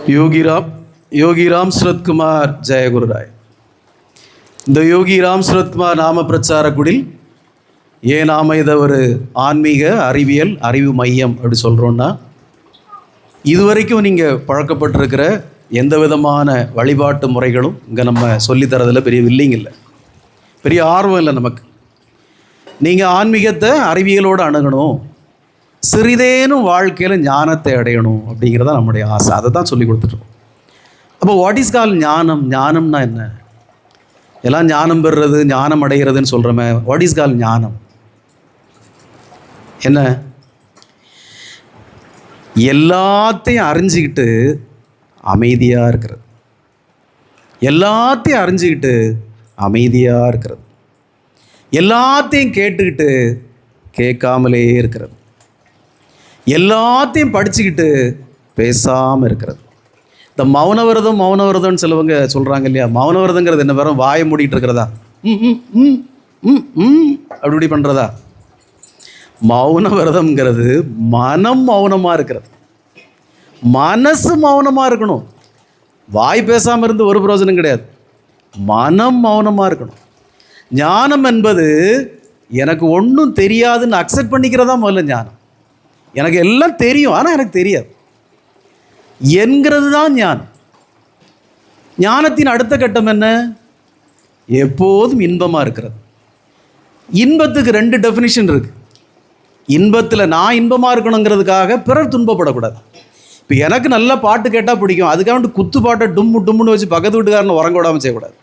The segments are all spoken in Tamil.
ಯೋಗಿ ರಾಮ್ ಸುರತ್ ಕುಮಾರ್ ಜಯ ಗುರುರಾಯ್. இந்த யோகி ராம் சுரத்குமார் நாம பிரச்சார குடில் ஏன் நாம இதை ஒரு ஆன்மீக அறிவியல் அறிவு மையம் அப்படி சொல்கிறோன்னா, இதுவரைக்கும் நீங்கள் பழக்கப்பட்டிருக்கிற எந்த விதமான வழிபாட்டு முறைகளும் இங்கே நம்ம சொல்லித்தரதில் பெரிய வில்லிங் இல்லை, பெரிய ஆர்வம் இல்லை நமக்கு. நீங்கள் ஆன்மீகத்தை அறிவியலோடு அணுகணும், சிறிதேனும் வாழ்க்கையில் ஞானத்தை அடையணும் அப்படிங்கிறதான் நம்முடைய ஆசை. அதை தான் சொல்லி கொடுத்துட்ருக்கோம். அப்போ வாட் இஸ் கால் ஞானம்? ஞானம்னா என்ன? எல்லாம் ஞானம் பெறுறது ஞானம் அடைகிறதுன்னு சொல்கிறோமே, வாட் இஸ் கால் ஞானம்? என்ன? எல்லாத்தையும் அறிஞ்சிக்கிட்டு அமைதியாக இருக்கிறது, எல்லாத்தையும் அறிஞ்சிக்கிட்டு அமைதியாக இருக்கிறது, எல்லாத்தையும் கேட்டுக்கிட்டு கேட்காமலே இருக்கிறது, எல்லாத்தையும் படிச்சுக்கிட்டு பேசாமல் இருக்கிறது. இந்த மௌனவிரதம்னு சிலவங்க சொல்கிறாங்க இல்லையா? மௌனவிரதங்கிறது என்ன? வெறும் வாயை மூடிட்டு இருக்கிறதா? அப்படி பண்ணுறதா? மௌனவிரதம்ங்கிறது மனம் மௌனமாக இருக்கிறது, மனசு மௌனமாக இருக்கணும். வாய் பேசாமல் இருந்து ஒரு பிரயோஜனம் கிடையாது, மனம் மௌனமாக இருக்கணும். ஞானம் என்பது எனக்கு ஒன்றும் தெரியாதுன்னு அக்செப்ட் பண்ணிக்கிறதா முதல்ல ஞானம். எனக்கு எல்லாம் தெரியும் ஆனால் எனக்கு தெரியாது என்கிறது தான் ஞானம். ஞானத்தின் அடுத்த கட்டம் என்ன? எப்போதும் இன்பமாக இருக்கிறது. இன்பத்துக்கு 2 டெஃபினிஷன் இருக்குது. இன்பத்தில் நான் இன்பமாக இருக்கணுங்கிறதுக்காக பிறர் துன்பப்படக்கூடாது. இப்போ எனக்கு நல்ல பாட்டு கேட்டால் பிடிக்கும், அதுக்காக குத்து பாட்டை டும்முன்னு வச்சு பக்கத்து வீட்டுக்காரனை உறங்க விடாமல் செய்யக்கூடாது.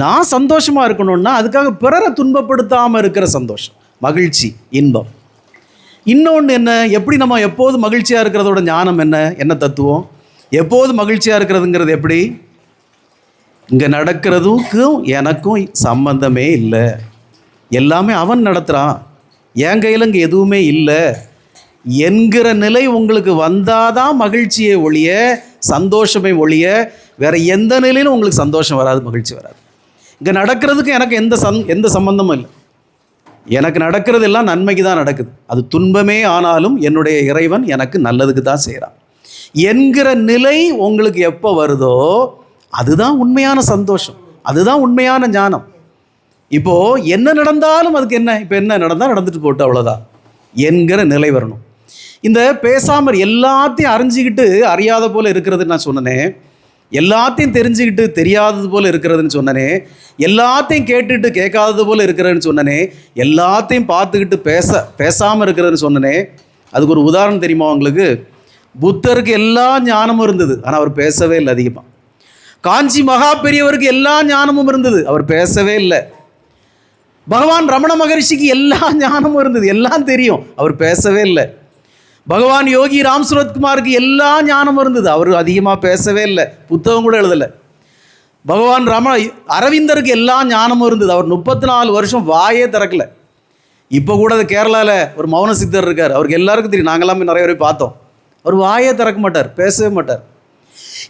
நான் சந்தோஷமாக இருக்கணும்னா அதுக்காக பிறரை துன்பப்படுத்தாமல் இருக்கிற சந்தோஷம், மகிழ்ச்சி, இன்பம். இன்னொன்று என்ன? எப்படி நம்ம எப்போது மகிழ்ச்சியாக இருக்கிறதோட ஞானம் என்ன தத்துவம்? எப்போது மகிழ்ச்சியாக இருக்கிறதுங்கிறது எப்படி? இங்கே நடக்கிறதுக்கும் எனக்கும் சம்பந்தமே இல்லை, எல்லாமே அவன் நடத்துகிறான், என் கையில் இங்கே எதுவுமே இல்லை என்கிற நிலை உங்களுக்கு வந்தாதான் மகிழ்ச்சியை ஒழிய, சந்தோஷமே ஒழிய வேறு எந்த நிலையிலும் உங்களுக்கு சந்தோஷம் வராது, மகிழ்ச்சி வராது. இங்கே நடக்கிறதுக்கு எனக்கு எந்த சம்பந்தமும் இல்லை. எனக்கு நடக்கிறது எல்லாம் நன்மைக்கு தான் நடக்குது. அது துன்பமே ஆனாலும் என்னுடைய இறைவன் எனக்கு நல்லதுக்கு தான் செய்கிறான் என்கிற நிலை உங்களுக்கு எப்போ வருதோ அதுதான் உண்மையான சந்தோஷம், அதுதான் உண்மையான ஞானம். இப்போது என்ன நடந்தாலும் அதுக்கு என்ன, இப்போ என்ன நடந்தால் நடந்துட்டு போட்டு அவ்வளோதான் என்கிற நிலை வரணும். இந்த பேசாமல் எல்லாத்தையும் அறிஞ்சிக்கிட்டு அறியாத போல் இருக்கிறதுன்னு நான் சொன்னனே, எல்லாத்தையும் தெரிஞ்சுக்கிட்டு தெரியாதது போல் இருக்கிறதுன்னு சொன்னனே, எல்லாத்தையும் கேட்டுட்டு கேட்காதது போல் இருக்கிறதுன்னு சொன்னனே, எல்லாத்தையும் பார்த்துக்கிட்டு பேசாமல் இருக்கிறதுன்னு சொன்னனே. அதுக்கு ஒரு உதாரணம் தெரியுமா உங்களுக்கு? புத்தருக்கு எல்லா ஞானமும் இருந்தது ஆனால் அவர் பேசவே இல்லை அதிகமாக. காஞ்சி மகா பெரியவருக்கு எல்லா ஞானமும் இருந்தது, அவர் பேசவே இல்லை. பகவான் ரமண மகரிஷிக்கு எல்லா ஞானமும் இருந்தது, எல்லாம் தெரியும், அவர் பேசவே இல்லை. பகவான் யோகி ராம் சுரத்குமாருக்கு எல்லா ஞானமும் இருந்தது, அவர் அதிகமாக பேசவே இல்லை, புத்தகம் கூட எழுதலை. பகவான் அரவிந்தருக்கு எல்லா ஞானமும் இருந்தது, அவர் 34 வருஷம் வாயே திறக்கலை. இப்போ கூட அது கேரளாவில் ஒரு மௌன சித்தர் இருக்கார், அவருக்கு எல்லாருக்கும் தெரியும், நாங்களாம் நிறைய பேர் பார்த்தோம். அவர் வாயே திறக்க மாட்டார், பேசவே மாட்டார்.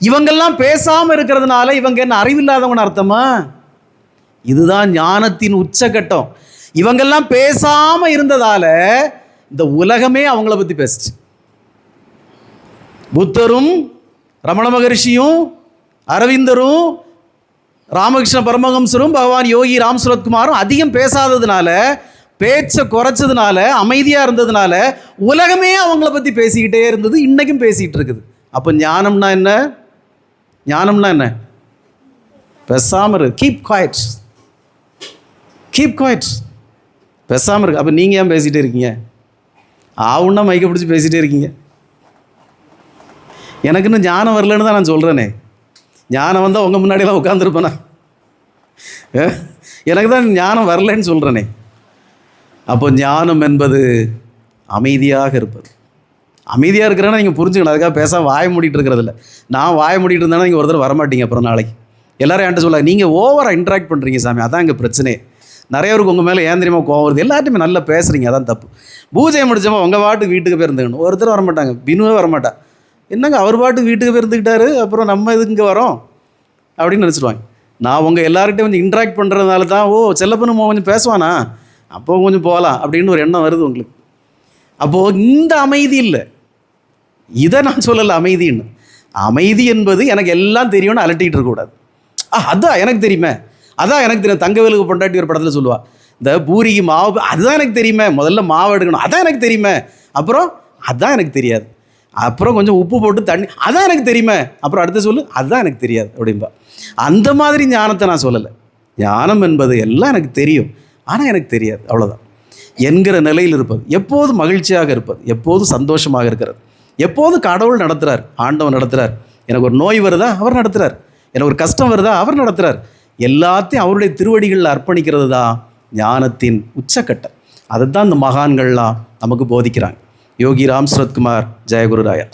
இவங்கெல்லாம் பேசாமல் இருக்கிறதுனால இவங்க என்ன அறிவில்லாதவங்கன்னு அர்த்தமா? இதுதான் ஞானத்தின் உச்சகட்டம். இவங்கெல்லாம் பேசாமல் இருந்ததால் இந்த உலகமே அவங்கள பற்றி பேசுச்சு. புத்தரும் ரமண மகரிஷியும் அரவிந்தரும் ராமகிருஷ்ண பரமஹம்சரும் பகவான் யோகி ராம் சுரத்குமாரும் அதிகம் பேசாததுனால, பேச்சை குறைச்சதுனால, அமைதியாக இருந்ததுனால உலகமே அவங்கள பற்றி பேசிக்கிட்டே இருந்தது, இன்றைக்கும் பேசிகிட்டு இருக்குது. அப்போ ஞானம்னா என்ன? ஞானம்னா என்ன? பேசாமல் இருக்கு, கீப் குவைட், பேசாமல் இருக்கு. அப்போ நீங்கள் ஏன் பேசிகிட்டே இருக்கீங்க? ஆவுன்னா மைக்க பிடிச்சி பேசிகிட்டே இருக்கீங்க. எனக்கு இன்னும் ஞானம் வரலன்னு தான் நான் சொல்கிறேனே. ஞானம் வந்தால் உங்கள் முன்னாடியெல்லாம் உட்காந்துருப்பேனா? எனக்கு தான் ஞானம் வரலன்னு சொல்கிறேனே. அப்போ ஞானம் என்பது அமைதியாக இருப்பது. அமைதியாக இருக்கிறேன்னா நீங்கள் புரிஞ்சுக்கணும், அதுக்காக பேசாமல் வாய மூடிட்டு இருக்கிறதில்ல. நான் வாய மூடிட்டு இருந்தேன்னா நீங்கள் ஒரு தடவை வரமாட்டீங்க. அப்புறம் நாளைக்கு எல்லோரும் என்கிட்ட சொல்ல, நீங்கள் ஓவராக இன்ட்ராக்ட் பண்ணுறீங்க சாமி, அதான் இங்கே பிரச்சனையே. நிறைய பேருக்கு உங்கள் மேலே ஏன் தெரியுமா கோவம் வருது? எல்லாத்தையுமே நல்லா பேசுகிறீங்க, அதான் தப்பு. பூஜையை முடிச்சோமா உங்கள் பாட்டுக்கு வீட்டுக்கு போய் இருந்துக்கணும். ஒருத்தர் வரமாட்டாங்க, பினுவே வரமாட்டா. என்னங்க அவர் பாட்டுக்கு வீட்டுக்கு போய் இருந்துக்கிட்டாரு, அப்புறம் நம்ம இதுக்கு இங்கே வரோம் அப்படின்னு நினச்சிடுவாங்க. நான் உங்கள் எல்லார்கிட்டையும் கொஞ்சம் இன்ட்ராக்ட் பண்ணுறதுனால தான், ஓ செல்லப்பனும் கொஞ்சம் பேசுவானா, அப்போ கொஞ்சம் போகலாம் அப்படின்னு ஒரு எண்ணம் வருது உங்களுக்கு. அப்போது இந்த அமைதி இல்லை, இதை நான் சொல்லலை அமைதின்னு. அமைதி என்பது எனக்கு எல்லாம் தெரியும்னு அலட்டிகிட்டு இருக்கக்கூடாது. அதான் எனக்கு தெரியுமே, அதான் எனக்கு தெரியும். தங்கவேலுக்கு பொண்டாட்டி ஒரு படத்தில் சொல்லுவாள், இந்த பூரிக்கு மாவு அதுதான் எனக்கு தெரியுமே, முதல்ல மாவு எடுக்கணும் அதான் எனக்கு தெரியுமே, அப்புறம் அதான் எனக்கு தெரியாது, அப்புறம் கொஞ்சம் உப்பு போட்டு தண்ணி அதான் எனக்கு தெரியுமே, அப்புறம் அடுத்து சொல்லு அதுதான் எனக்கு தெரியாது அப்படின்பா. அந்த மாதிரி ஞானத்தை நான் சொல்லலை. ஞானம் என்பது எல்லாம் எனக்கு தெரியும், ஆனால் எனக்கு தெரியாது, அவ்வளோதான் என்கிற நிலையில் இருப்பது, எப்போதும் மகிழ்ச்சியாக இருப்பது, எப்போதும் சந்தோஷமாக இருக்கிறது, எப்போதும் கடவுள் நடத்துகிறார், ஆண்டவன் நடத்துகிறார். எனக்கு ஒரு நோய் வருதா அவர் நடத்துகிறார், எனக்கு ஒரு கஷ்டம் வருதா அவர் நடத்துகிறார். எல்லாத்தையும் அவருடைய திருவடிகளில் அர்ப்பணிக்கிறது தான் ஞானத்தின் உச்சக்கட்டம். அதை தான் இந்த மகான்கள்லாம் நமக்கு போதிக்கிறாங்க. யோகி ராம் சுரத்குமார், ஜெயகுரு ராயா.